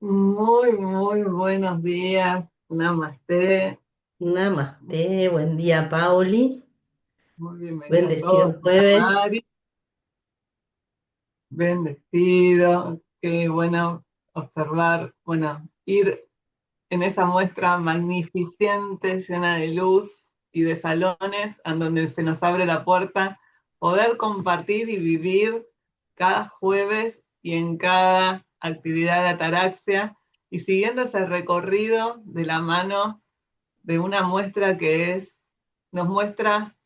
Muy buenos días. Namaste. Namaste, buen día, Pauli. Muy bienvenido a todos. Bendecido jueves. Mari, bendecido. Qué bueno observar, bueno, ir en esa muestra magnificente, llena de luz y de salones, en donde se nos abre la puerta, poder compartir y vivir cada jueves y en cada actividad de ataraxia, y siguiendo ese recorrido de la mano de una muestra nos muestra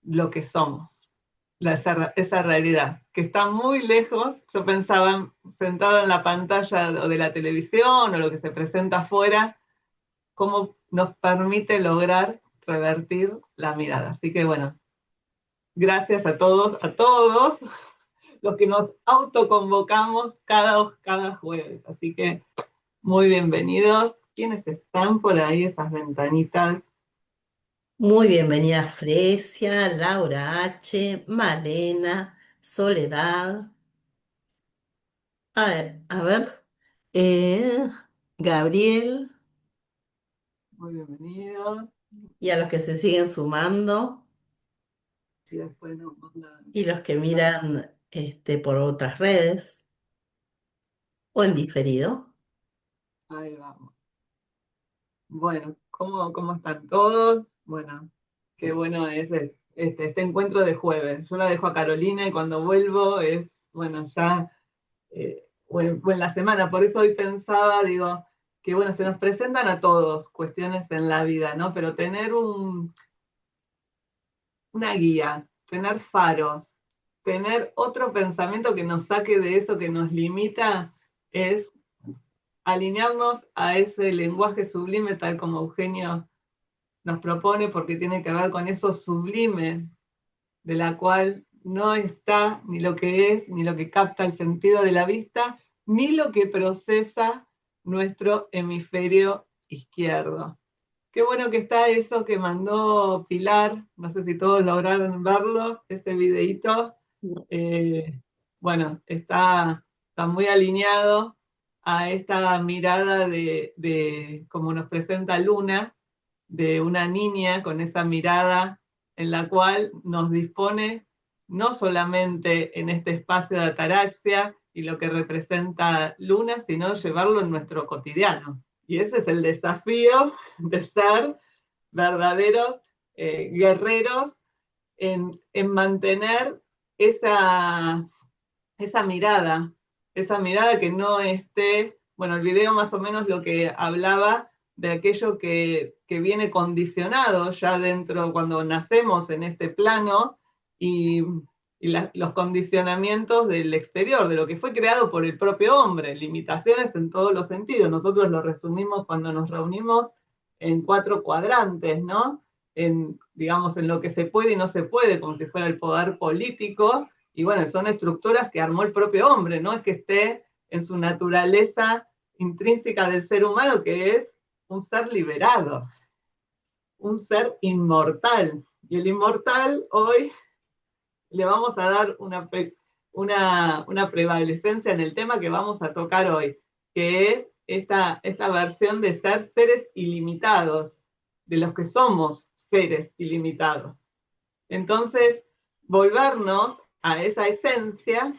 lo que somos, esa realidad, que está muy lejos. Yo pensaba, sentado en la pantalla o de la televisión o lo que se presenta afuera, cómo nos permite lograr revertir la mirada. Así que bueno, gracias a todos los que nos autoconvocamos cada jueves. Así que muy bienvenidos. ¿Quiénes están por ahí, esas ventanitas? Muy bienvenida Fresia, Laura H., Malena, Soledad. A ver, eh, Gabriel Muy bienvenidos. y a los que se siguen sumando Y después nos mandan. y los que miran por otras redes o en diferido. Ahí vamos. Bueno, ¿cómo están todos? Bueno, qué bueno es este encuentro de jueves. Yo la dejo a Carolina y cuando vuelvo es, bueno, ya, o en la semana. Por eso hoy pensaba, digo, que bueno, se nos presentan a todos cuestiones en la vida, ¿no? Pero tener una guía, tener faros, tener otro pensamiento que nos saque de eso que nos limita, es alinearnos a ese lenguaje sublime, tal como Eugenio nos propone, porque tiene que ver con eso sublime, de la cual no está ni lo que es, ni lo que capta el sentido de la vista, ni lo que procesa nuestro hemisferio izquierdo. Qué bueno que está eso que mandó Pilar, no sé si todos lograron verlo, ese videíto. Eh, bueno, está muy alineado a esta mirada como nos presenta Luna, de una niña con esa mirada en la cual nos dispone no solamente en este espacio de ataraxia y lo que representa Luna, sino llevarlo en nuestro cotidiano. Y ese es el desafío de ser verdaderos guerreros en mantener esa, esa mirada que no esté, bueno, el video más o menos lo que hablaba de aquello que viene condicionado ya dentro cuando nacemos en este plano, y, los condicionamientos del exterior, de lo que fue creado por el propio hombre, limitaciones en todos los sentidos. Nosotros lo resumimos cuando nos reunimos en 4 cuadrantes, ¿no? Digamos, en lo que se puede y no se puede, como si fuera el poder político, y bueno, son estructuras que armó el propio hombre, no es que esté en su naturaleza intrínseca del ser humano, que es un ser liberado, un ser inmortal. Y el inmortal hoy le vamos a dar una prevalecencia en el tema que vamos a tocar hoy, que es esta versión de ser seres ilimitados, de los que somos seres ilimitados. Entonces, volvernos a esa esencia,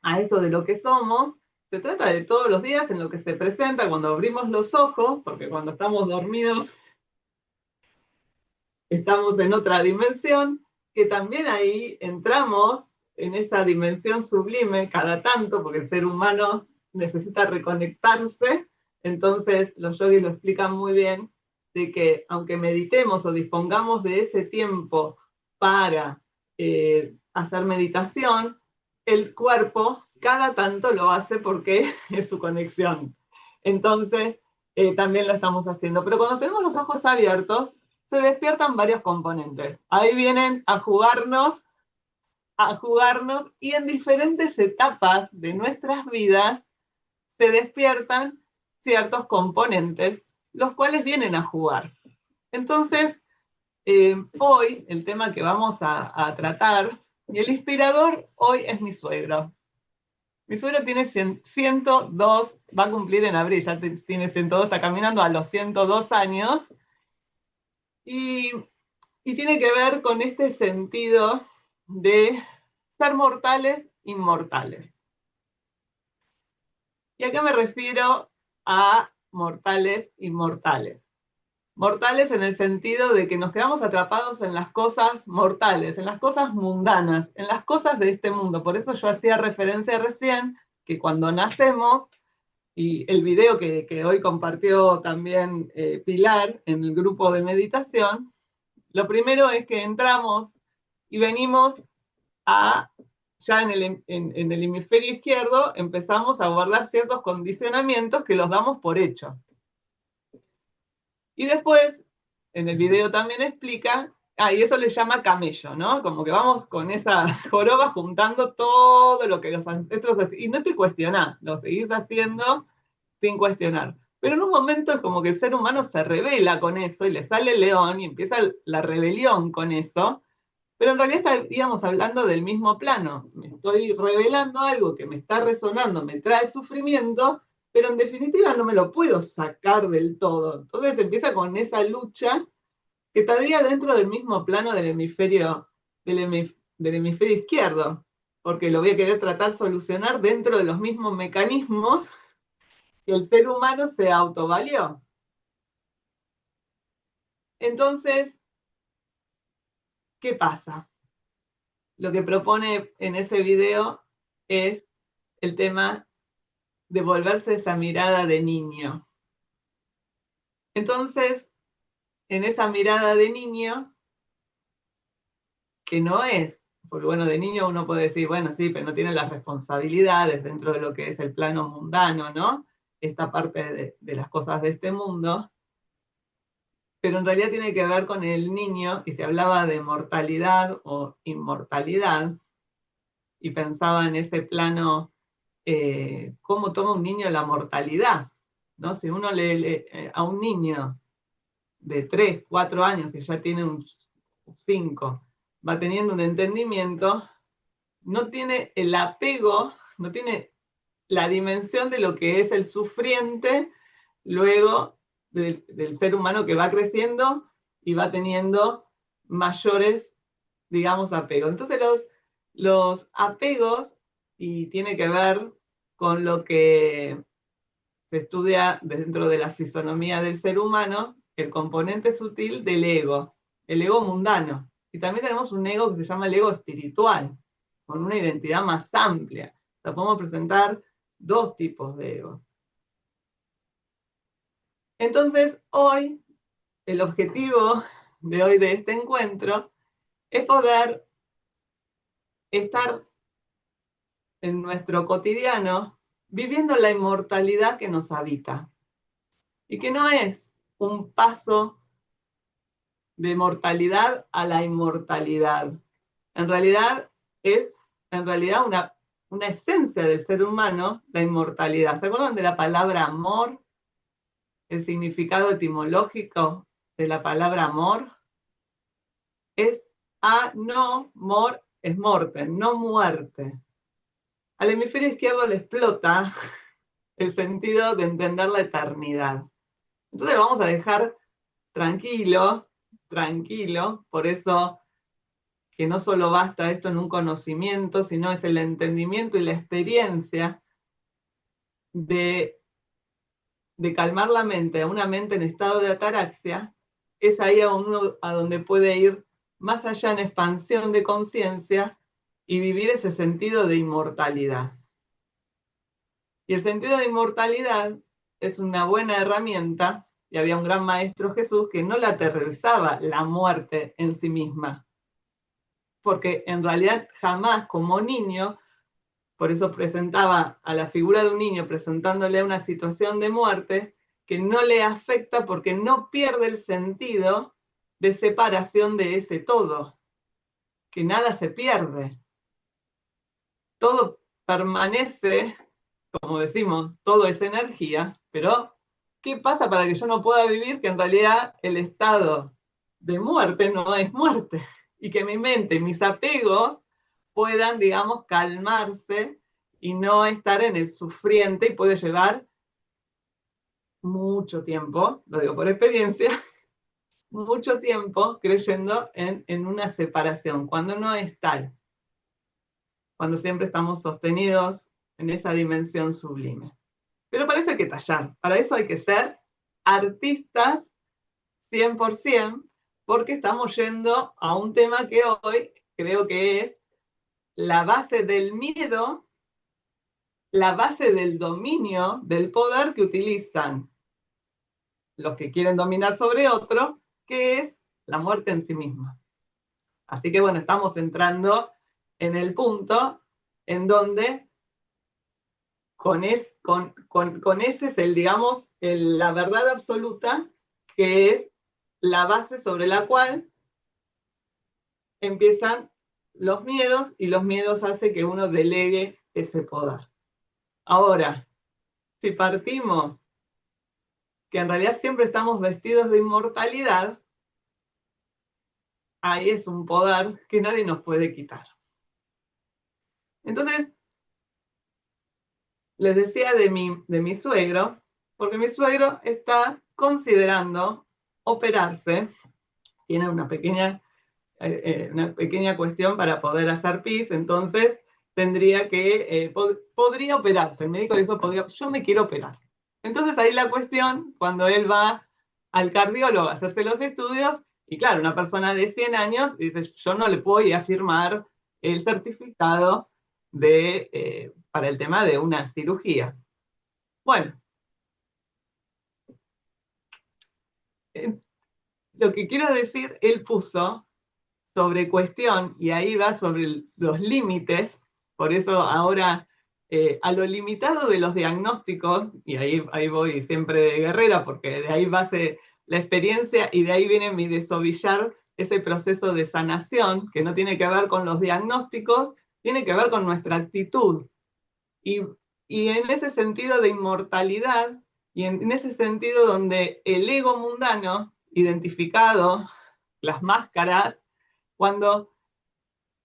a eso de lo que somos, se trata de todos los días en lo que se presenta cuando abrimos los ojos, porque cuando estamos dormidos estamos en otra dimensión, que también ahí entramos en esa dimensión sublime cada tanto, porque el ser humano necesita reconectarse. Entonces los yogis lo explican muy bien, de que aunque meditemos o dispongamos de ese tiempo para hacer meditación, el cuerpo cada tanto lo hace porque es su conexión. Entonces, también lo estamos haciendo. Pero cuando tenemos los ojos abiertos, se despiertan varios componentes. Ahí vienen a jugarnos, y en diferentes etapas de nuestras vidas se despiertan ciertos componentes, los cuales vienen a jugar. Entonces, hoy el tema que vamos a tratar, y el inspirador hoy es mi suegro. Mi suegro tiene 102, va a cumplir en abril, ya tiene 102, está caminando a los 102 años, y, y tiene que ver con este sentido de ser mortales, inmortales. ¿Y a qué me refiero a mortales, inmortales? Mortales en el sentido de que nos quedamos atrapados en las cosas mortales, en las cosas mundanas, en las cosas de este mundo. Por eso yo hacía referencia recién que cuando nacemos, y el video que hoy compartió también Pilar en el grupo de meditación, lo primero es que entramos y venimos a, ya en el hemisferio izquierdo, empezamos a guardar ciertos condicionamientos que los damos por hecho. Y después, en el video también explica, y eso le llama camello, ¿no? Como que vamos con esa joroba juntando todo lo que los ancestros hacían. Y no te cuestionás, lo seguís haciendo sin cuestionar. Pero en un momento es como que el ser humano se revela con eso y le sale el león y empieza la rebelión con eso. Pero en realidad estaríamos hablando del mismo plano. Me estoy revelando algo que me está resonando, me trae sufrimiento, pero en definitiva no me lo puedo sacar del todo. Entonces empieza con esa lucha que estaría dentro del mismo plano del hemisferio izquierdo, porque lo voy a querer tratar de solucionar dentro de los mismos mecanismos que el ser humano se autovalió. Entonces, ¿qué pasa? Lo que propone en ese video es el tema de volverse esa mirada de niño. Entonces, en esa mirada de niño, que no es, porque bueno, de niño uno puede decir, bueno, sí, pero no tiene las responsabilidades dentro de lo que es el plano mundano, ¿no? Esta parte de las cosas de este mundo, pero en realidad tiene que ver con el niño, y se hablaba de mortalidad o inmortalidad, y pensaba en ese plano, cómo toma un niño la mortalidad, ¿no? Si uno a un niño de 3, 4 años, que ya tiene un 5, va teniendo un entendimiento, no tiene el apego, no tiene la dimensión de lo que es el sufriente luego del ser humano que va creciendo y va teniendo mayores, digamos, apegos. Entonces los apegos, y tiene que ver con lo que se estudia dentro de la fisonomía del ser humano, el componente sutil del ego, el ego mundano. Y también tenemos un ego que se llama el ego espiritual, con una identidad más amplia. O sea, podemos presentar dos tipos de ego. Entonces, hoy, el objetivo de hoy de este encuentro es poder estar en nuestro cotidiano viviendo la inmortalidad que nos habita. Y que no es un paso de mortalidad a la inmortalidad. En realidad es una esencia del ser humano, la inmortalidad. ¿Se acuerdan de la palabra amor? El significado etimológico de la palabra amor es no mor, es morte, no muerte. Al hemisferio izquierdo le explota el sentido de entender la eternidad. Entonces lo vamos a dejar tranquilo, tranquilo, por eso que no solo basta esto en un conocimiento, sino es el entendimiento y la experiencia de calmar la mente, a una mente en estado de ataraxia, es ahí a donde puede ir más allá en expansión de conciencia y vivir ese sentido de inmortalidad. Y el sentido de inmortalidad es una buena herramienta, y había un gran maestro Jesús que no la aterrorizaba la muerte en sí misma, porque en realidad jamás como niño, por eso presentaba a la figura de un niño presentándole una situación de muerte que no le afecta porque no pierde el sentido de separación de ese todo, que nada se pierde. Todo permanece, como decimos, todo es energía, pero ¿qué pasa para que yo no pueda vivir que en realidad el estado de muerte no es muerte? Y que mi mente y mis apegos puedan, digamos, calmarse y no estar en el sufriente, y puede llevar mucho tiempo, lo digo por experiencia, mucho tiempo creyendo en una separación, cuando no es tal, cuando siempre estamos sostenidos en esa dimensión sublime. Pero para eso hay que tallar, para eso hay que ser artistas 100%, porque estamos yendo a un tema que hoy creo que es la base del miedo, la base del dominio, del poder que utilizan los que quieren dominar sobre otro, que es la muerte en sí misma. Así que bueno, estamos entrando en el punto en donde con ese es el, digamos, la verdad absoluta, que es la base sobre la cual empiezan los miedos, y los miedos hacen que uno delegue ese poder. Ahora, si partimos que en realidad siempre estamos vestidos de inmortalidad, ahí es un poder que nadie nos puede quitar. Entonces, les decía de mi suegro, porque mi suegro está considerando operarse, tiene una pequeña cuestión para poder hacer PIS, entonces tendría que, podría operarse. El médico dijo, yo me quiero operar. Entonces ahí la cuestión, cuando él va al cardiólogo a hacerse los estudios, y claro, una persona de 100 años dice, yo no le puedo ir a firmar el certificado para el tema de una cirugía. Bueno, lo que quiero decir, él puso sobre cuestión, y ahí va sobre los límites, por eso ahora a lo limitado de los diagnósticos, y ahí voy siempre de guerrera, porque de ahí base la experiencia y de ahí viene mi desovillar ese proceso de sanación, que no tiene que ver con los diagnósticos, tiene que ver con nuestra actitud. Y, y en ese sentido de inmortalidad, y en ese sentido donde el ego mundano, identificado, las máscaras, cuando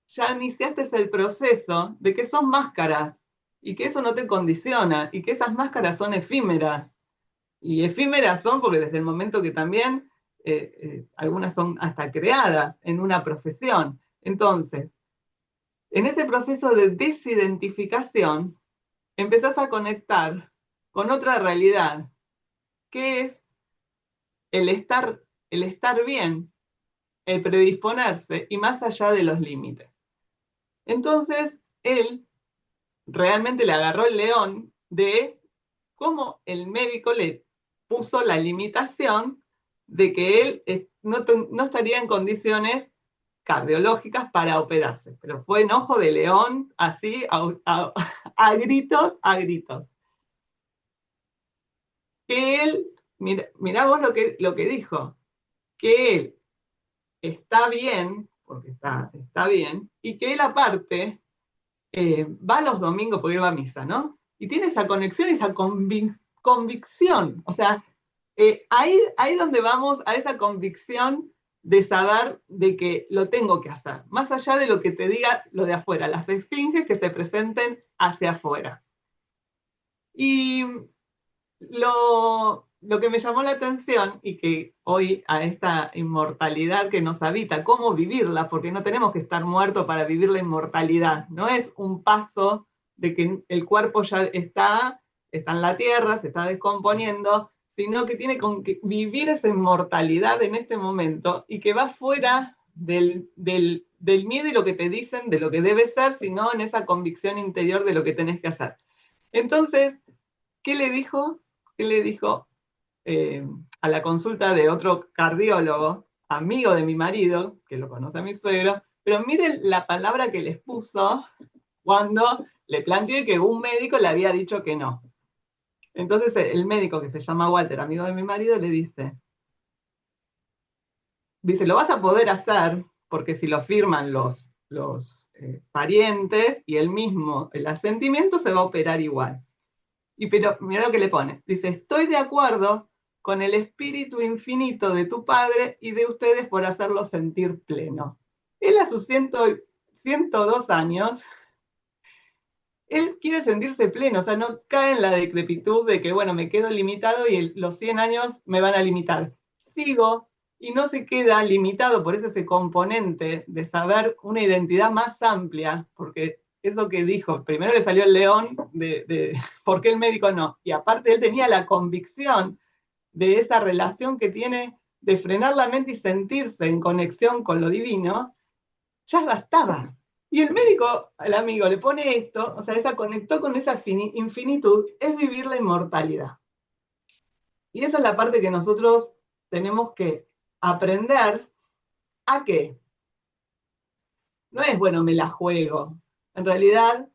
ya iniciaste el proceso de que son máscaras y que eso no te condiciona y que esas máscaras son efímeras. Y efímeras son porque desde el momento que también algunas son hasta creadas en una profesión. Entonces, en ese proceso de desidentificación, empezás a conectar con otra realidad, que es el estar, el estar bien, el predisponerse y más allá de los límites. Entonces, él realmente le agarró el león de cómo el médico le puso la limitación de que él no estaría en condiciones cardiológicas para operarse. Pero fue enojo de león, así, a gritos, a gritos. Que él, mirá vos lo que dijo, que él está bien, porque está bien, y que él aparte va los domingos porque él va a misa, ¿no? Y tiene esa conexión, esa convicción. O sea, ahí donde vamos a esa convicción de saber de que lo tengo que hacer, más allá de lo que te diga lo de afuera, las esfinges que se presenten hacia afuera. Y lo que me llamó la atención y que hoy a esta inmortalidad que nos habita, cómo vivirla, porque no tenemos que estar muertos para vivir la inmortalidad, no es un paso de que el cuerpo ya está en la tierra, se está descomponiendo, sino que tiene que vivir esa inmortalidad en este momento y que va fuera del miedo y lo que te dicen de lo que debe ser, sino en esa convicción interior de lo que tenés que hacer. Entonces, ¿qué le dijo? ¿Qué le dijo a la consulta de otro cardiólogo, amigo de mi marido, que lo conoce a mi suegro? Pero miren la palabra que les puso cuando le planteó que un médico le había dicho que no. Entonces el médico, que se llama Walter, amigo de mi marido, le dice, lo vas a poder hacer porque si lo firman los parientes y él mismo, el asentimiento, se va a operar igual. Pero mira lo que le pone. Dice, estoy de acuerdo con el espíritu infinito de tu padre y de ustedes por hacerlo sentir pleno. Él a sus 102 años Él quiere sentirse pleno, o sea, no cae en la decrepitud de que, bueno, me quedo limitado y los 100 años me van a limitar. Sigo y no se queda limitado por ese componente de saber una identidad más amplia, porque eso que dijo, primero le salió el león de por qué el médico no, y aparte él tenía la convicción de esa relación que tiene de frenar la mente y sentirse en conexión con lo divino, ya bastaba. Y el médico, el amigo, le pone esto, o sea, esa conectó con esa infinitud, es vivir la inmortalidad. Y esa es la parte que nosotros tenemos que aprender a qué. No es, bueno, me la juego. En realidad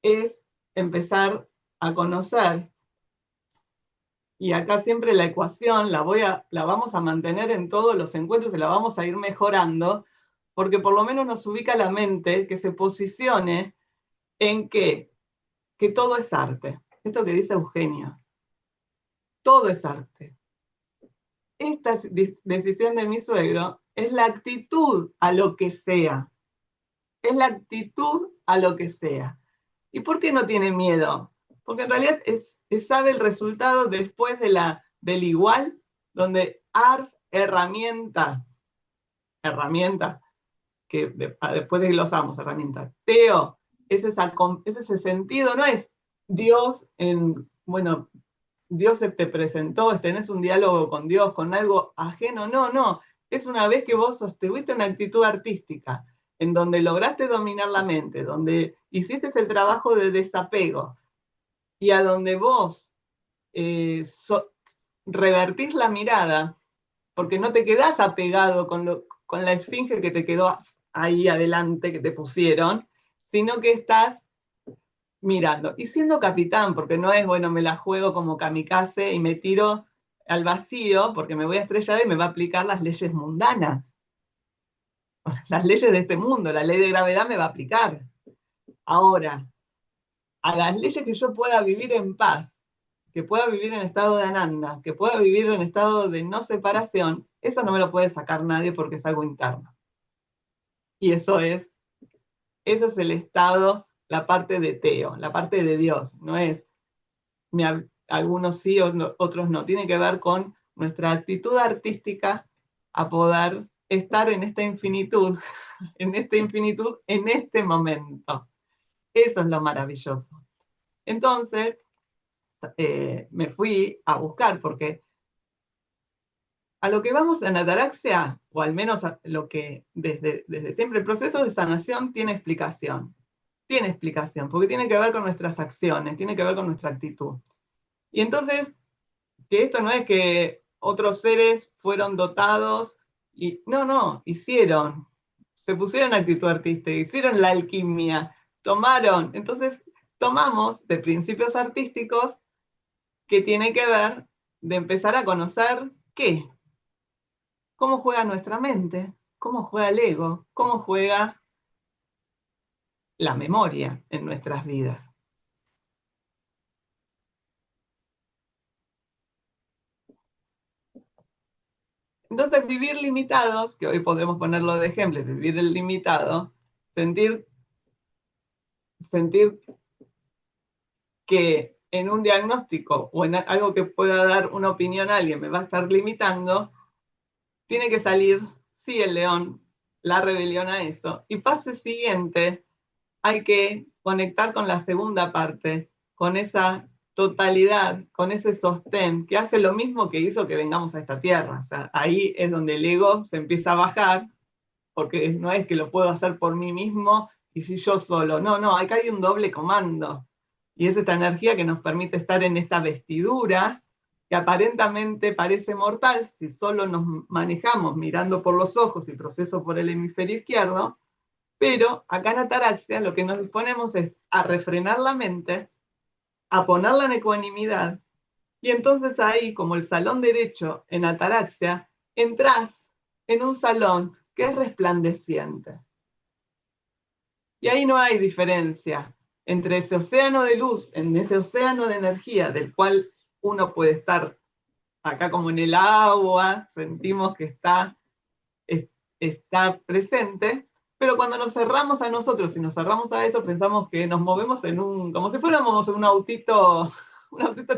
es empezar a conocer. Y acá siempre la ecuación la vamos a mantener en todos los encuentros y la vamos a ir mejorando, porque por lo menos nos ubica la mente que se posicione en que todo es arte. Esto que dice Eugenia, todo es arte. Esta decisión de mi suegro es la actitud a lo que sea. Es la actitud a lo que sea. ¿Y por qué no tiene miedo? Porque en realidad sabe el resultado después del igual, donde ars, herramienta, que después desglosamos, herramienta. Teo, es ese sentido, no es Dios bueno, Dios se te presentó, tenés un diálogo con Dios, con algo ajeno, no, no, es una vez que vos sostuviste una actitud artística, en donde lograste dominar la mente, donde hiciste el trabajo de desapego, y a donde vos revertís la mirada, porque no te quedás apegado con la esfinge que te quedó ahí adelante, que te pusieron, sino que estás mirando. Y siendo capitán, porque no es, bueno, me la juego como kamikaze y me tiro al vacío porque me voy a estrellar y me va a aplicar las leyes mundanas, las leyes de este mundo, la ley de gravedad me va a aplicar. Ahora, a las leyes que yo pueda vivir en paz, que pueda vivir en estado de ananda, que pueda vivir en estado de no separación, eso no me lo puede sacar nadie porque es algo interno. Y eso es el estado, la parte de Teo, la parte de Dios, no es algunos sí, otros no. Tiene que ver con nuestra actitud artística a poder estar en esta infinitud, en este momento. Eso es lo maravilloso. Entonces, me fui a buscar, porque a lo que vamos en Ataraxia, o al menos a lo que desde siempre el proceso de sanación tiene explicación. Tiene explicación, porque tiene que ver con nuestras acciones, tiene que ver con nuestra actitud. Y entonces, que esto no es que otros seres fueron dotados y no, no, hicieron, se pusieron actitud artística, hicieron la alquimia, tomaron, entonces tomamos de principios artísticos que tiene que ver de empezar a conocer qué, cómo juega nuestra mente, cómo juega el ego, cómo juega la memoria en nuestras vidas. Entonces, vivir limitados, que hoy podremos ponerlo de ejemplo, vivir el limitado, sentir que en un diagnóstico o en algo que pueda dar una opinión a alguien me va a estar limitando, tiene que salir, sí, el león, la rebelión a eso. Y pase siguiente, hay que conectar con la segunda parte, con esa totalidad, con ese sostén, que hace lo mismo que hizo que vengamos a esta tierra. O sea, ahí es donde el ego se empieza a bajar, porque no es que lo puedo hacer por mí mismo y si yo solo. No, no, acá hay un doble comando. Y es esta energía que nos permite estar en esta vestidura que aparentemente parece mortal si solo nos manejamos mirando por los ojos y proceso por el hemisferio izquierdo, pero acá en Ataraxia lo que nos disponemos es a refrenar la mente, a ponerla en ecuanimidad, y entonces ahí, como el salón derecho en Ataraxia, entras en un salón que es resplandeciente. Y ahí no hay diferencia entre ese océano de luz, en ese océano de energía del cual uno puede estar acá como en el agua, sentimos que está presente, Pero cuando nos cerramos a nosotros y nos cerramos a eso, pensamos que nos movemos como si fuéramos un autito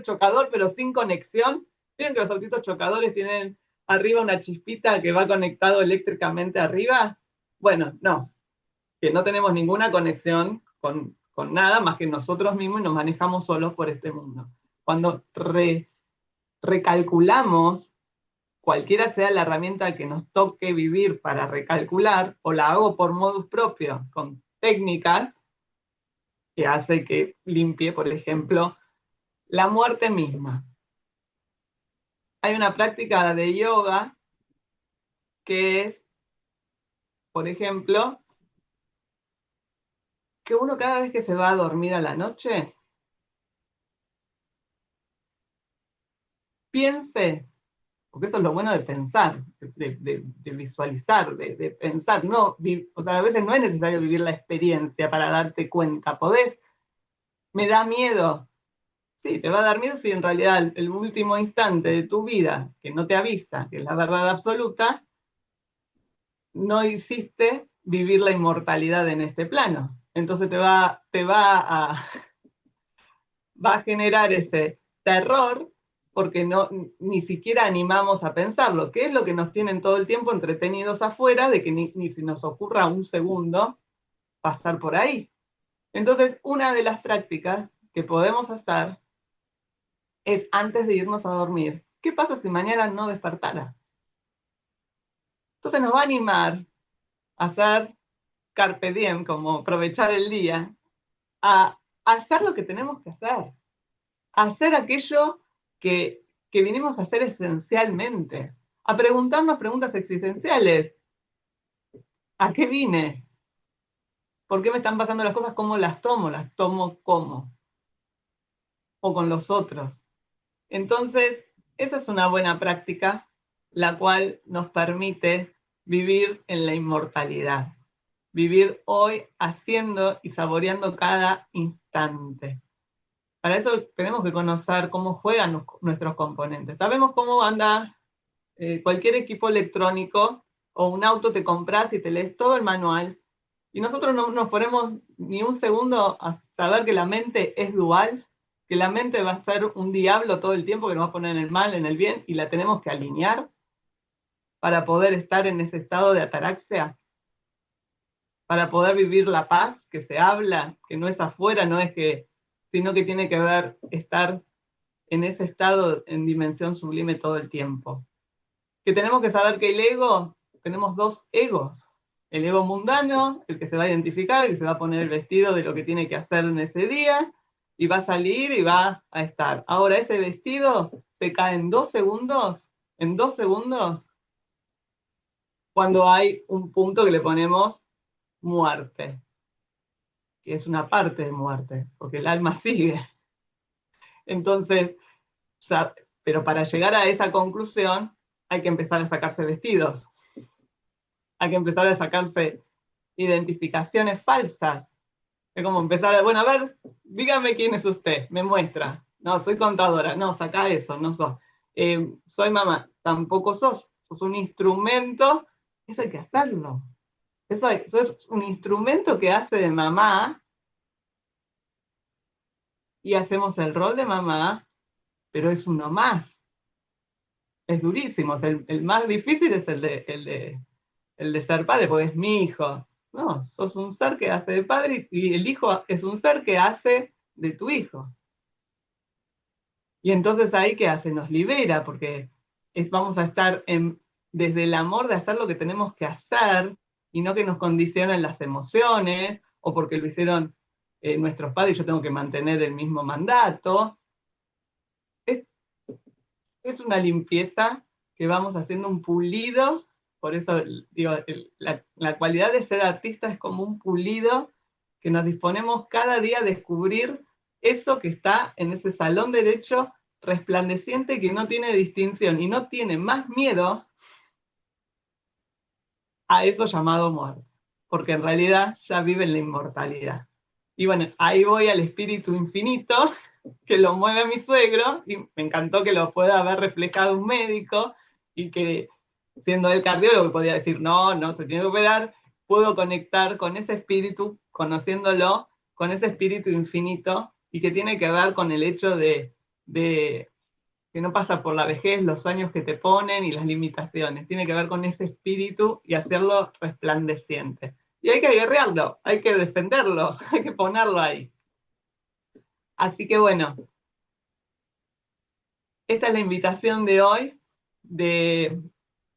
chocador, pero sin conexión. ¿Vieron que los autitos chocadores tienen arriba una chispita que va conectado eléctricamente arriba? Bueno, no, que no tenemos ninguna conexión con nada más que nosotros mismos y nos manejamos solos por este mundo. Cuando recalculamos, cualquiera sea la herramienta que nos toque vivir para recalcular, o la hago por modus propio, con técnicas que hace que limpie, por ejemplo, la muerte misma. Hay una práctica de yoga que es, por ejemplo, que uno cada vez que se va a dormir a la noche, piense, porque eso es lo bueno de pensar, de visualizar, de pensar, no, o sea, a veces no es necesario vivir la experiencia para darte cuenta, me da miedo. Sí, te va a dar miedo si en realidad el último instante de tu vida, que no te avisa, que es la verdad absoluta, no hiciste vivir la inmortalidad en este plano. Entonces va a generar ese terror porque ni siquiera animamos a pensarlo, que es lo que nos tienen todo el tiempo entretenidos afuera, de que ni si nos ocurra un segundo pasar por ahí. Entonces, una de las prácticas que podemos hacer es antes de irnos a dormir. ¿Qué pasa si mañana no despertara? Entonces nos va a animar a hacer carpe diem, como aprovechar el día, a hacer lo que tenemos que hacer, a hacer aquello que vinimos a hacer esencialmente, a preguntarnos preguntas existenciales. ¿A qué vine? ¿Por qué me están pasando las cosas? ¿Cómo las tomo? ¿Las tomo cómo? O con los otros. Entonces, esa es una buena práctica, la cual nos permite vivir en la inmortalidad, vivir hoy haciendo y saboreando cada instante. Para eso tenemos que conocer cómo juegan nuestros componentes. Sabemos cómo anda cualquier equipo electrónico o un auto, te compras y te lees todo el manual, y nosotros no nos ponemos ni un segundo a saber que la mente es dual, que la mente va a ser un diablo todo el tiempo, que nos va a poner en el mal, en el bien, y la tenemos que alinear para poder estar en ese estado de ataraxia, para poder vivir la paz que se habla, que no es afuera, sino que tiene que ver estar en ese estado en dimensión sublime todo el tiempo. Que tenemos que saber que el ego, tenemos dos egos. El ego mundano, el que se va a identificar, el que se va a poner el vestido de lo que tiene que hacer en ese día, y va a salir y va a estar. Ahora, ese vestido se cae en 2 segundos, cuando hay un punto que le ponemos muerte, que es una parte de muerte, porque el alma sigue. Entonces, pero para llegar a esa conclusión hay que empezar a sacarse vestidos, hay que empezar a sacarse identificaciones falsas. Es como empezar bueno, a ver, dígame quién es usted, me muestra. No, soy contadora, no, saca eso, no sos. Soy mamá, tampoco sos un instrumento, eso hay que hacerlo. Eso es un instrumento que hace de mamá, y hacemos el rol de mamá, pero es uno más. Es durísimo, el más difícil es el de ser padre, porque es mi hijo. No, sos un ser que hace de padre, y el hijo es un ser que hace de tu hijo. Y entonces ahí, ¿qué hace? Nos libera, porque vamos a estar desde el amor de hacer lo que tenemos que hacer, y no que nos condicionen las emociones, o porque lo hicieron nuestros padres y yo tengo que mantener el mismo mandato. Es, es una limpieza que vamos haciendo, un pulido. Por eso digo, la cualidad de ser artista es como un pulido que nos disponemos cada día a descubrir eso que está en ese salón derecho resplandeciente, que no tiene distinción y no tiene más miedo a eso llamado muerte, porque en realidad ya vive en la inmortalidad. Y bueno, ahí voy al espíritu infinito que lo mueve mi suegro, y me encantó que lo pueda haber reflejado un médico, y que siendo el cardiólogo podía decir, no, no se tiene que operar, puedo conectar con ese espíritu, conociéndolo, con ese espíritu infinito, y que tiene que ver con el hecho de que no pasa por la vejez, los años que te ponen y las limitaciones. Tiene que ver con ese espíritu y hacerlo resplandeciente. Y hay que guerrearlo, hay que defenderlo, hay que ponerlo ahí. Así que bueno, esta es la invitación de hoy.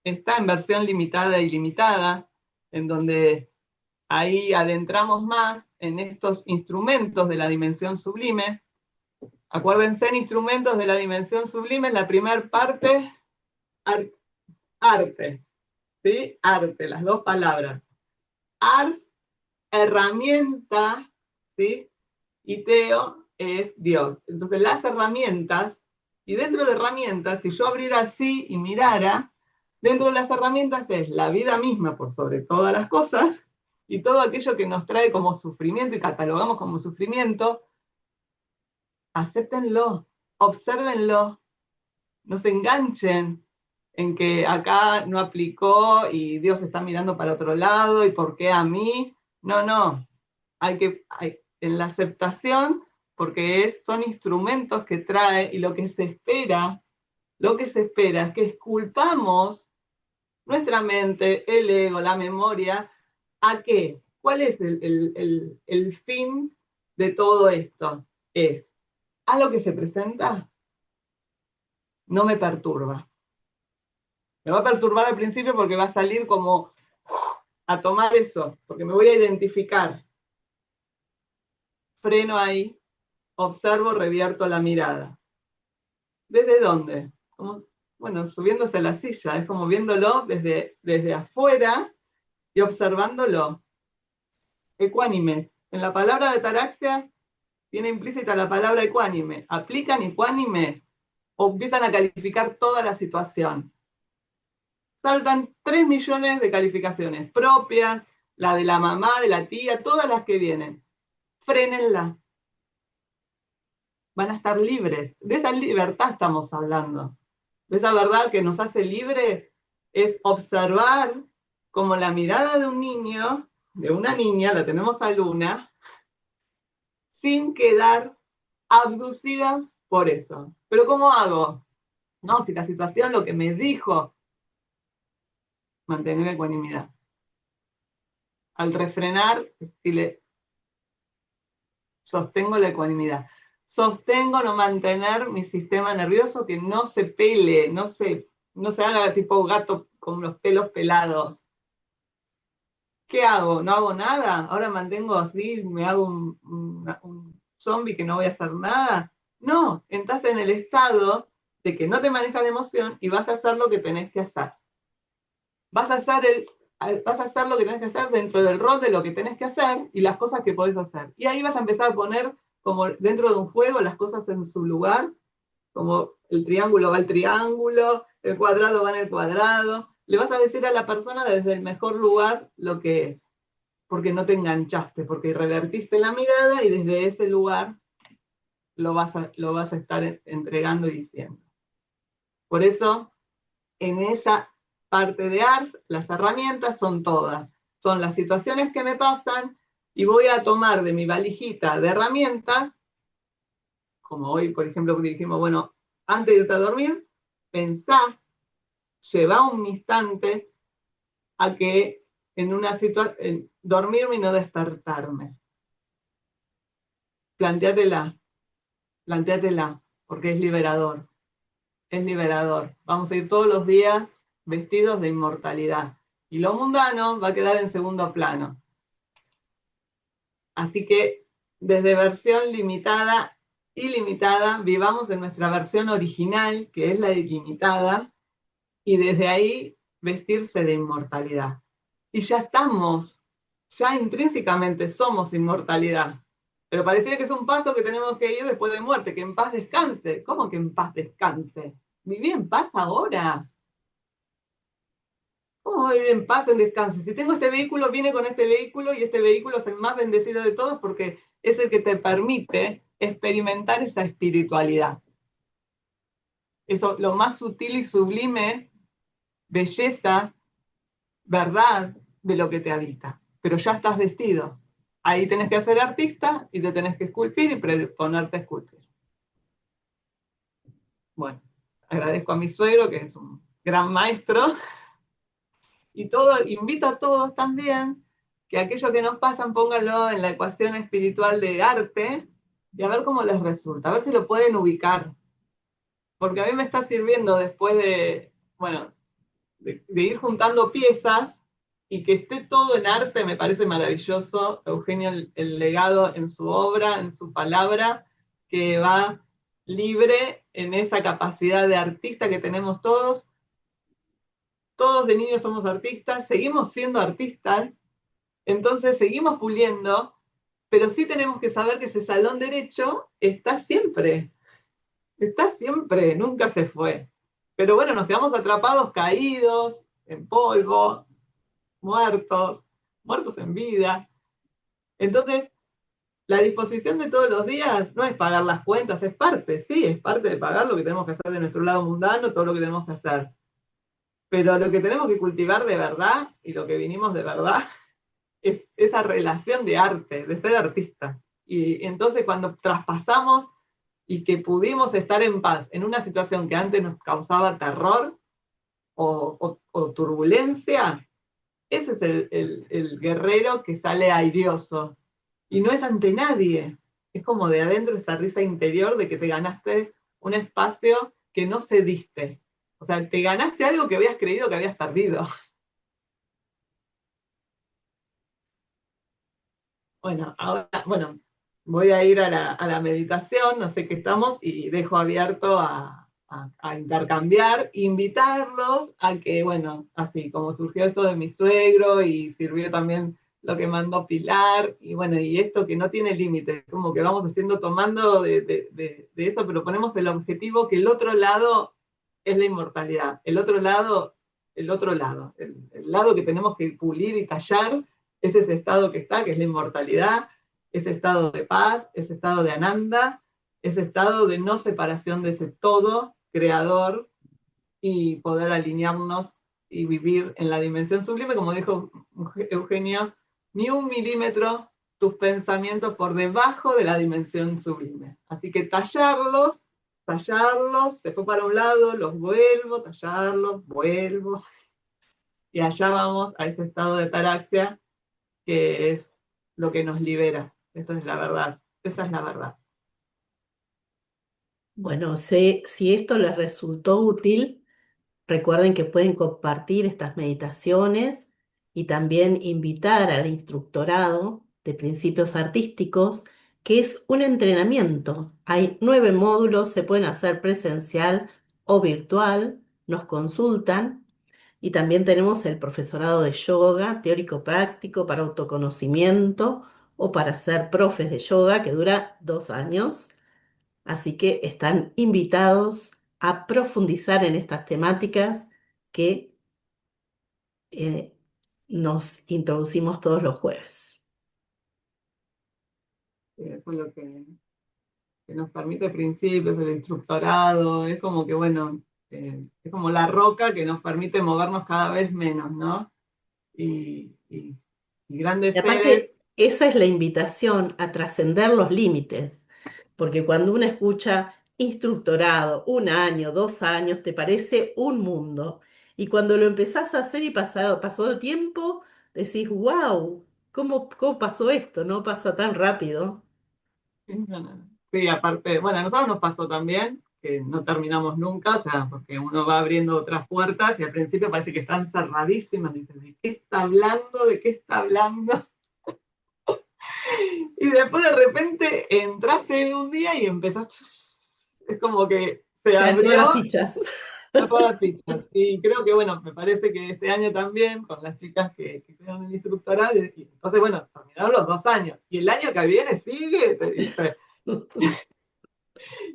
Está en versión limitada y limitada, en donde ahí adentramos más en estos instrumentos de la dimensión sublime. Acuérdense, en instrumentos de la dimensión sublime, la primera parte, arte, ¿sí? Arte, las dos palabras. Ars, herramienta, ¿sí? Y Teo es Dios. Entonces, las herramientas, y dentro de herramientas, si yo abriera así y mirara, dentro de las herramientas es la vida misma por sobre todas las cosas, y todo aquello que nos trae como sufrimiento y catalogamos como sufrimiento, acéptenlo, obsérvenlo, no se enganchen en que acá no aplicó y Dios está mirando para otro lado y por qué a mí. No, no. En la aceptación, porque son instrumentos que trae y lo que se espera es que esculpamos nuestra mente, el ego, la memoria. ¿A qué? ¿Cuál es el fin de todo esto? Es, a lo que se presenta, no me perturba. Me va a perturbar al principio porque va a salir como a tomar eso, porque me voy a identificar. Freno ahí, observo, revierto la mirada. ¿Desde dónde? Como, bueno, subiéndose a la silla, es como viéndolo desde afuera y observándolo. Ecuánimes. En la palabra de Taraxia tiene implícita la palabra ecuánime. ¿Aplican ecuánime o empiezan a calificar toda la situación? Saltan 3 millones de calificaciones propias, la de la mamá, de la tía, todas las que vienen. Frénenla. Van a estar libres. De esa libertad estamos hablando. De esa verdad que nos hace libre es observar como la mirada de un niño, de una niña, la tenemos a Luna, sin quedar abducidas por eso. Pero ¿cómo hago? No, si la situación lo que me dijo, mantener ecuanimidad. Al refrenar, si le sostengo la ecuanimidad. Sostengo no mantener mi sistema nervioso que no se pele, no se haga tipo gato con los pelos pelados. ¿Qué hago? ¿No hago nada? ¿Ahora mantengo así, me hago un zombie que no voy a hacer nada? No, estás en el estado de que no te maneja la emoción y vas a hacer lo que tenés que hacer. Vas a hacer lo que tenés que hacer dentro del rol de lo que tenés que hacer y las cosas que podés hacer. Y ahí vas a empezar a poner como dentro de un juego las cosas en su lugar, como el triángulo va al triángulo, el cuadrado va en el cuadrado. Le vas a decir a la persona desde el mejor lugar lo que es, porque no te enganchaste, porque revertiste la mirada y desde ese lugar lo vas a estar entregando y diciendo. Por eso, en esa parte de ARS, las herramientas son todas. Son las situaciones que me pasan y voy a tomar de mi valijita de herramientas, como hoy, por ejemplo, que dijimos, bueno, antes de irte a dormir, pensá, lleva un instante a que en una situación, dormirme y no despertarme. Plantéatela, plantéatela, porque es liberador. Es liberador. Vamos a ir todos los días vestidos de inmortalidad. Y lo mundano va a quedar en segundo plano. Así que desde versión limitada, ilimitada, vivamos en nuestra versión original, que es la ilimitada, y desde ahí vestirse de inmortalidad. Y ya estamos, ya intrínsecamente somos inmortalidad. Pero pareciera que es un paso que tenemos que ir después de muerte, que en paz descanse. ¿Cómo que en paz descanse? Viví en paz ahora. ¿Cómo voy a vivir en paz, en descanso? Si tengo este vehículo, viene con este vehículo y este vehículo es el más bendecido de todos porque es el que te permite experimentar esa espiritualidad. Eso, lo más sutil y sublime, belleza, verdad, de lo que te habita, pero ya estás vestido. Ahí tenés que ser artista y te tenés que esculpir y ponerte a esculpir. Bueno, agradezco a mi suegro, que es un gran maestro, y todo, invito a todos también que aquello que nos pasan pónganlo en la ecuación espiritual de arte y a ver cómo les resulta, a ver si lo pueden ubicar. Porque a mí me está sirviendo después de, bueno, de ir juntando piezas y que esté todo en arte, me parece maravilloso. Eugenio, el legado en su obra, en su palabra, que va libre en esa capacidad de artista que tenemos todos. Todos de niños somos artistas, seguimos siendo artistas, entonces seguimos puliendo, pero sí tenemos que saber que ese salón derecho está siempre, nunca se fue. Pero bueno, nos quedamos atrapados, caídos, en polvo, muertos, muertos en vida. Entonces, la disposición de todos los días no es pagar las cuentas, es parte, sí, es parte de pagar lo que tenemos que hacer de nuestro lado mundano, todo lo que tenemos que hacer. Pero lo que tenemos que cultivar de verdad y lo que vinimos de verdad es esa relación de arte, de ser artista. Y entonces cuando traspasamos y que pudimos estar en paz en una situación que antes nos causaba terror o turbulencia, ese es el guerrero que sale airioso. Y no es ante nadie, es como de adentro esa risa interior de que te ganaste un espacio que no cediste. O sea, te ganaste algo que habías creído que habías perdido. Bueno, ahora, bueno, voy a ir a la meditación, no sé qué estamos, y dejo abierto a intercambiar, invitarlos a que, bueno, así como surgió esto de mi suegro y sirvió también lo que mandó Pilar, y bueno, y esto que no tiene límite, como que vamos haciendo, tomando de eso, pero ponemos el objetivo que el otro lado es la inmortalidad, el otro lado, el lado que tenemos que pulir y tallar es ese estado que está, que es la inmortalidad, ese estado de paz, ese estado de ananda, ese estado de no separación de ese todo creador y poder alinearnos y vivir en la dimensión sublime, como dijo Eugenio, ni un milímetro tus pensamientos por debajo de la dimensión sublime. Así que tallarlos, se fue para un lado, los vuelvo, tallarlos, vuelvo, y allá vamos a ese estado de taraxia que es lo que nos libera. Esa es la verdad. Esa es la verdad. Bueno, si esto les resultó útil, recuerden que pueden compartir estas meditaciones y también invitar al instructorado de principios artísticos, que es un entrenamiento. Hay 9 módulos, se pueden hacer presencial o virtual, nos consultan y también tenemos el profesorado de yoga, teórico práctico para autoconocimiento o para ser profes de yoga, que dura 2 años. Así que están invitados a profundizar en estas temáticas que eh, nos introducimos todos los jueves. Eso es lo que nos permite principios, el instructorado, es como que, bueno, es como la roca que nos permite movernos cada vez menos, ¿no? Y Y grandes seres. aparte, esa es la invitación a trascender los límites, porque cuando uno escucha instructorado, 1 año, 2 años, te parece un mundo. Y cuando lo empezás a hacer y pasó el tiempo, decís, wow, ¿cómo pasó esto? ¿No pasa tan rápido? Sí, aparte, bueno, a nosotros nos pasó también, que no terminamos nunca, o sea, porque uno va abriendo otras puertas y al principio parece que están cerradísimas, dices, ¿de qué está hablando? ¿De qué está hablando? Y después de repente entraste un día y empezaste, es como que se Caen todas las abrió fichas. todas las fichas. Y creo que, bueno, me parece que este año también, con las chicas que quedaron en instructoral, y entonces, bueno, terminaron los 2 años. Y el año que viene sigue, te dice,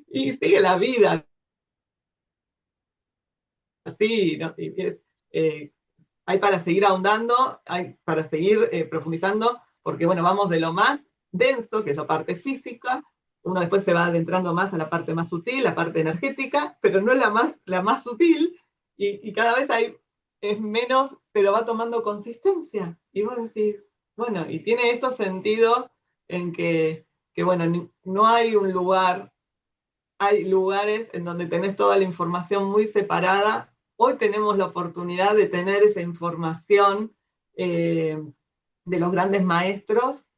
y sigue la vida así, ¿no? Eh, hay para seguir ahondando, hay para seguir profundizando, porque bueno, vamos de lo más denso, que es la parte física, uno después se va adentrando más a la parte más sutil, la parte energética, pero no la más sutil, y cada vez hay es menos, pero va tomando consistencia. Y vos decís, bueno, y tiene esto sentido en que bueno, no hay un lugar, hay lugares en donde tenés toda la información muy separada. Hoy tenemos la oportunidad de tener esa información de los grandes maestros.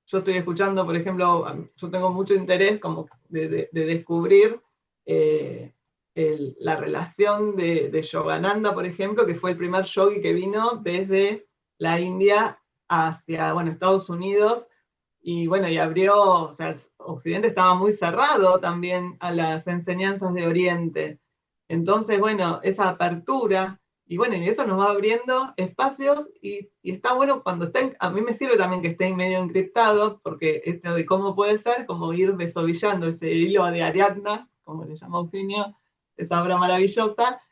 Yo estoy escuchando, por ejemplo, yo tengo mucho interés como de descubrir la relación de Yogananda, por ejemplo, que fue el primer yogi que vino desde la India hacia, bueno, Estados Unidos, y bueno, y abrió, o sea, el Occidente estaba muy cerrado también a las enseñanzas de Oriente. Entonces, bueno, esa apertura, y bueno, y eso nos va abriendo espacios, y está bueno cuando estén, a mí me sirve también que estén medio encriptados, porque esto de cómo puede ser, como ir desovillando ese hilo de Ariadna, como le llama Eugenio, esa obra maravillosa,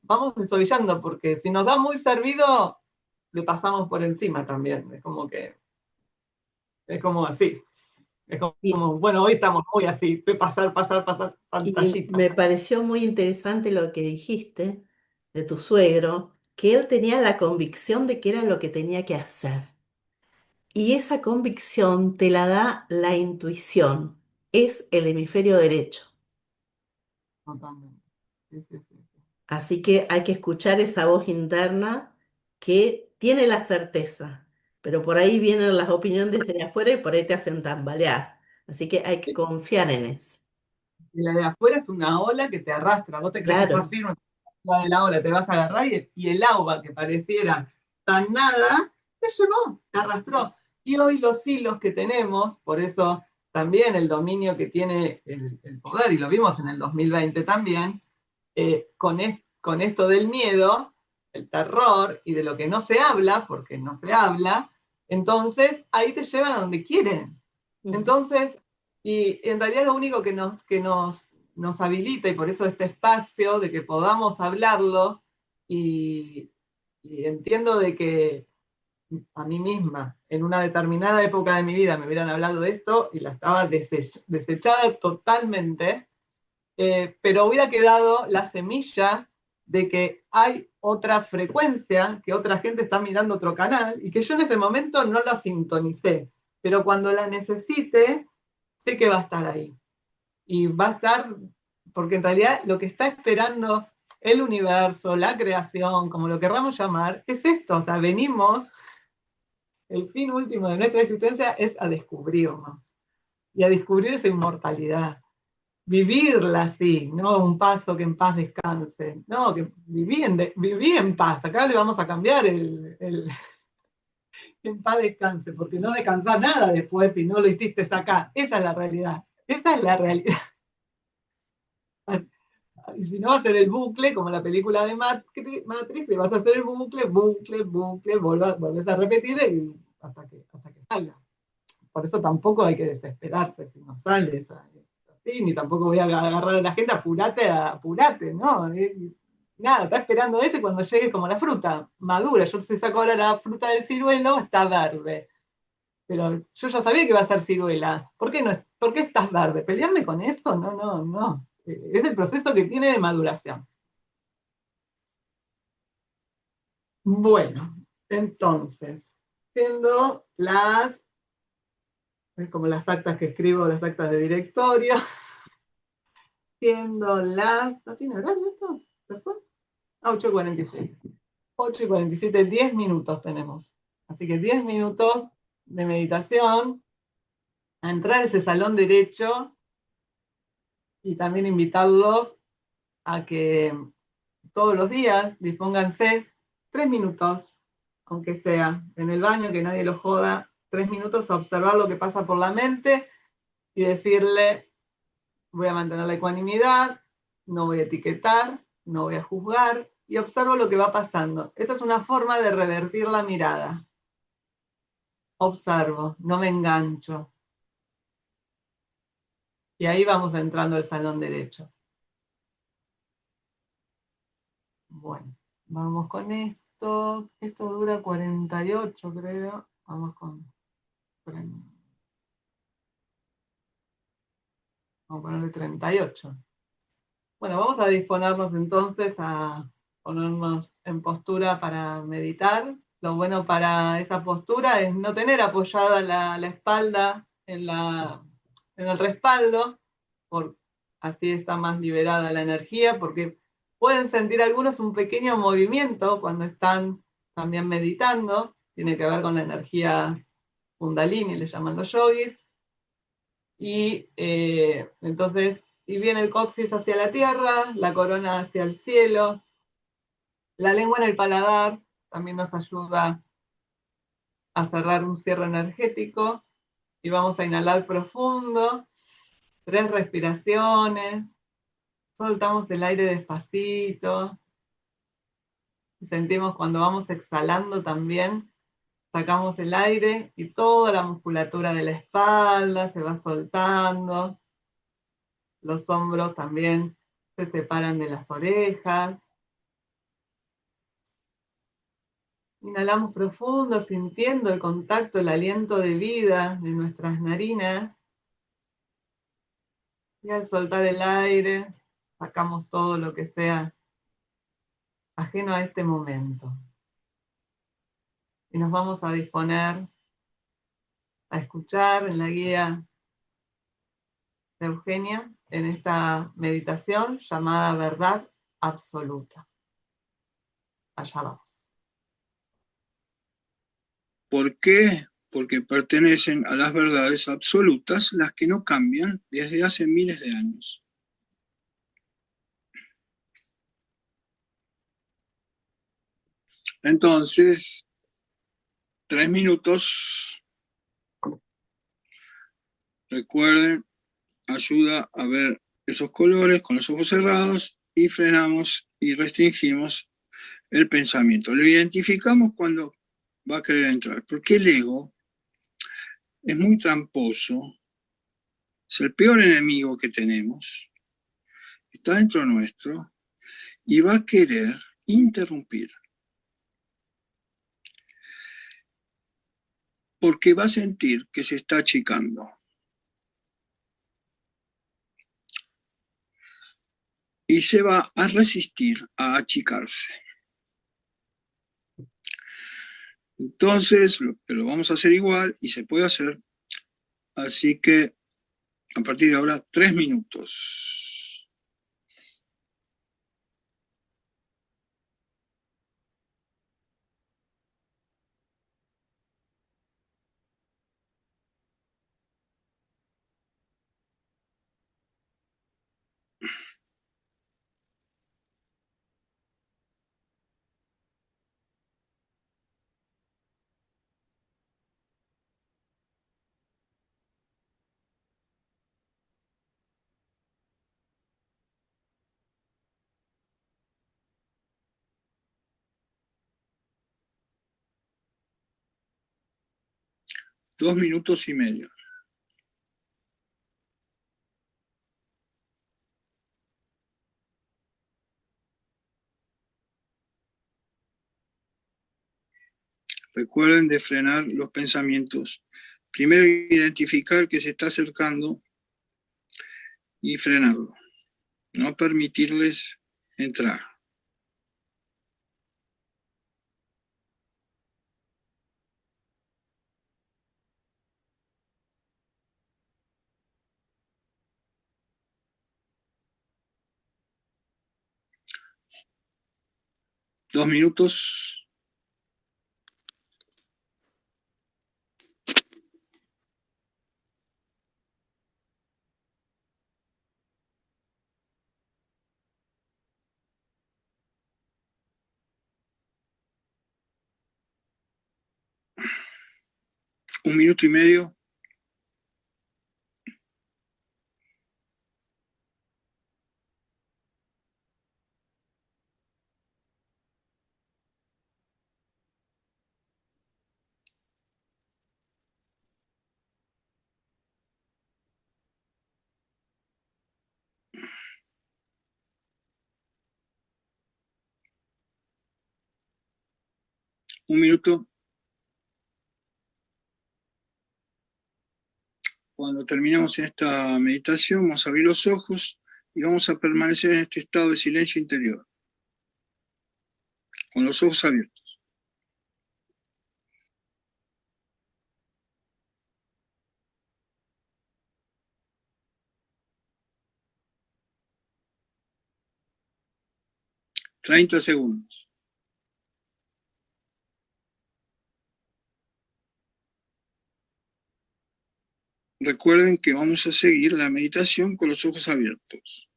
vamos desovillando, porque si nos da muy servido, le pasamos por encima también, es como así. Es Y, como, bueno, hoy estamos muy así, de pasar, pasar, pasar, y pantallita. me pareció muy interesante lo que dijiste de tu suegro, que él tenía la convicción de que era lo que tenía que hacer. Y esa convicción te la da la intuición, es el hemisferio derecho. Totalmente. Sí, sí, sí. Así que hay que escuchar esa voz interna que tiene la certeza, pero por ahí vienen las opiniones de afuera y por ahí te hacen tambalear. Así que hay que Sí. confiar en eso. Y la de afuera es una ola que te arrastra. Vos te crees que estás Claro, firme, la de la ola te vas a agarrar, y el agua que pareciera tan nada, te llevó, te arrastró. Y hoy los hilos que tenemos, por eso también el dominio que tiene el poder, y lo vimos en el 2020 también, con esto del miedo, el terror y de lo que no se habla, porque no se habla, entonces ahí te llevan a donde quieren. ujú, Entonces, y en realidad lo único nos habilita, y por eso este espacio de que podamos hablarlo, y, y entiendo de que a mí misma, en una determinada época de mi vida, me hubieran hablado de esto y la estaba desechada totalmente, pero hubiera quedado la semilla de que hay otra frecuencia, que otra gente está mirando otro canal, y que yo en ese momento no la sintonicé, pero cuando la necesite, sé que va a estar ahí. Y va a estar, porque en realidad lo que está esperando el universo, la creación, como lo querramos llamar, es esto. O sea, venimos, el fin último de nuestra existencia es a descubrirnos y a descubrir esa inmortalidad, vivirla así, no un paso que en paz descanse, no, que viví en paz. Acá le vamos a cambiar en paz descanse, porque no descansás nada después si no lo hiciste acá. Esa es la realidad, esa es la realidad. Y si no va a ser el bucle, como la película de Matrix, le vas a hacer el bucle, bucle, bucle, volvés a repetir hasta que salga. Por eso tampoco hay que desesperarse si no sale así, ni tampoco voy a agarrar a la gente, apurate, apurate, ¿no? Nada, está esperando ese cuando llegue como la fruta madura. Yo si saco ahora la fruta del ciruelo, está verde. Pero yo ya sabía que iba a ser ciruela. ¿Por qué, no ¿por qué estás verde? ¿Pelearme con eso? No, no, no. Es el proceso que tiene de maduración. Bueno, entonces, siendo es como las actas que escribo, las actas de directorio, siendo ¿no tiene horario esto? ¿Se fue? Ah, 8:47. 8:47, 10 minutos tenemos. Así que 10 minutos de meditación, a entrar a ese salón derecho, y también invitarlos a que todos los días dispónganse 3 minutos, aunque sea en el baño, que nadie lo joda, 3 minutos a observar lo que pasa por la mente y decirle, voy a mantener la ecuanimidad, no voy a etiquetar, no voy a juzgar, y observo lo que va pasando. Esa es una forma de revertir la mirada. Observo, no me engancho. Y ahí vamos entrando al salón derecho. Bueno, vamos con esto. Esto dura 48, creo. Vamos a ponerle 38. Bueno, vamos a disponernos entonces a ponernos en postura para meditar. Lo bueno para esa postura es no tener apoyada la espalda en el respaldo, por, así está más liberada la energía, porque pueden sentir algunos un pequeño movimiento cuando están también meditando, tiene que ver con la energía Kundalini, le llaman los yogis, y entonces, y viene el coxis hacia la tierra, la corona hacia el cielo, la lengua en el paladar también nos ayuda a cerrar un cierre energético, y vamos a inhalar profundo, 3 respiraciones, soltamos el aire despacito, y sentimos cuando vamos exhalando también, sacamos el aire y toda la musculatura de la espalda se va soltando, los hombros también se separan de las orejas. Inhalamos profundo, sintiendo el contacto, el aliento de vida de nuestras narinas. Y al soltar el aire, sacamos todo lo que sea ajeno a este momento. Y nos vamos a disponer a escuchar en la guía de Eugenia en esta meditación llamada verdad absoluta. Allá vamos. ¿Por qué? Porque pertenecen a las verdades absolutas, las que no cambian desde hace miles de años. Entonces, 3 minutos, recuerden, ayuda a ver esos colores con los ojos cerrados y frenamos y restringimos el pensamiento. Lo identificamos cuando va a querer entrar, porque el ego es muy tramposo, es el peor enemigo que tenemos, está dentro nuestro y va a querer interrumpir, porque va a sentir que se está achicando. Y se va a resistir a achicarse. Entonces, pero lo vamos a hacer igual y se puede hacer. Así que a partir de ahora, 3 minutos. Dos minutos y medio. Recuerden de frenar los pensamientos. Primero identificar que se está acercando y frenarlo. No permitirles entrar. Dos minutos. Un minuto y medio. Un minuto. Cuando terminemos esta meditación, vamos a abrir los ojos y vamos a permanecer en este estado de silencio interior. con los ojos abiertos. $30 segundos. Recuerden que vamos a seguir la meditación con los ojos abiertos.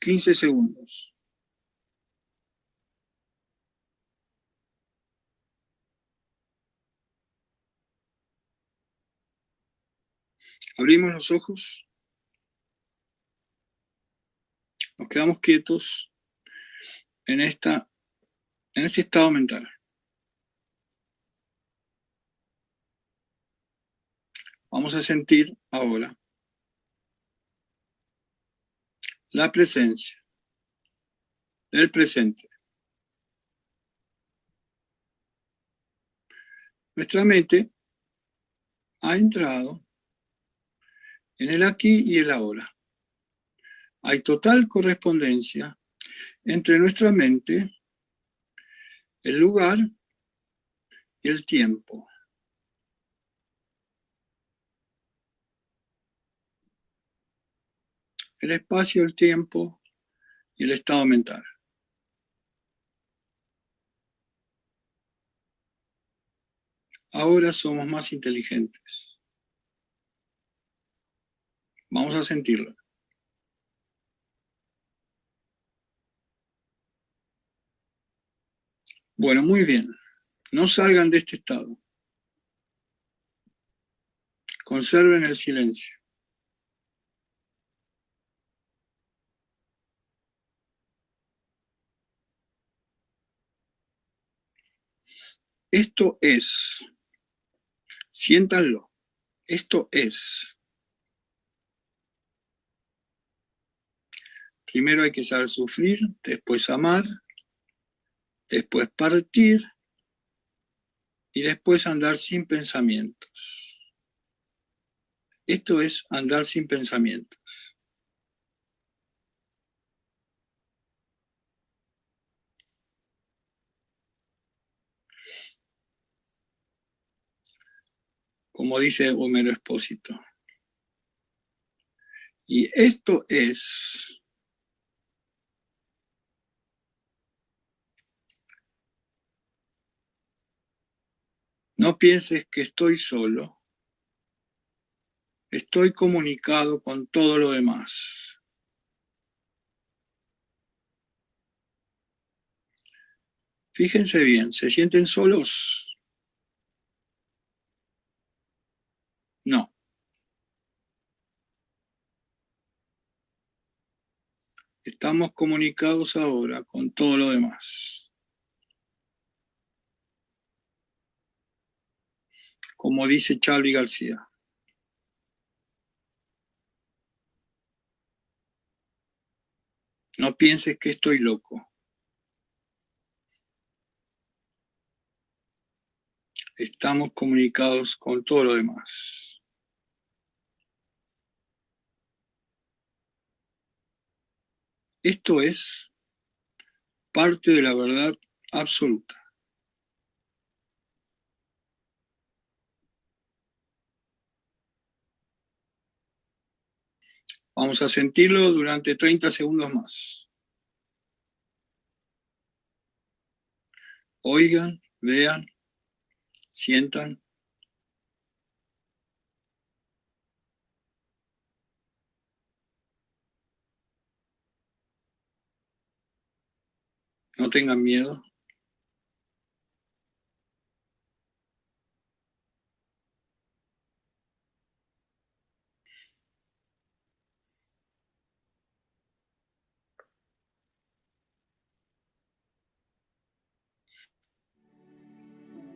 15 segundos. Abrimos los ojos. Nos quedamos quietos en este estado mental. Vamos a sentir ahora la presencia del presente. Nuestra mente ha entrado en el aquí y el ahora. Hay total correspondencia entre nuestra mente, el lugar y el tiempo. El espacio, el tiempo y el estado mental. Ahora somos más inteligentes. Vamos a sentirlo. Bueno, muy bien. No salgan de este estado. Conserven el silencio. Esto es. Siéntanlo. Esto es. Primero hay que saber sufrir, después amar, después partir y después andar sin pensamientos. Esto es andar sin pensamientos. Como dice Homero Expósito. Y esto es. No pienses que estoy solo. Estoy comunicado con todo lo demás. Fíjense bien, ¿se sienten solos? No. Estamos comunicados ahora con todo lo demás. Como dice Charly García. No pienses que estoy loco. Estamos comunicados con todo lo demás. Esto es parte de la verdad absoluta. Vamos a sentirlo durante 30 segundos más. Oigan, vean, sientan. No tengan miedo.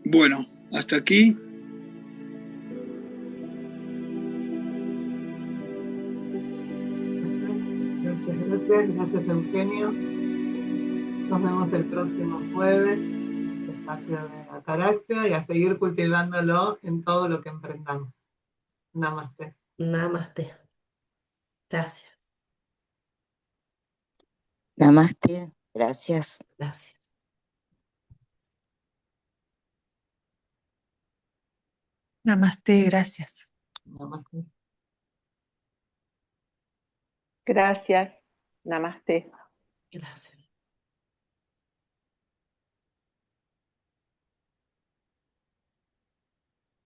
Bueno, hasta aquí. Gracias Eugenio. Nos vemos el próximo jueves, espacio de Ataraxia, y a seguir cultivándolo en todo lo que emprendamos. Namaste. Namaste. Gracias, Namaste, gracias. gracias. Namaste, gracias. Namaste. Gracias. Namaste. Gracias.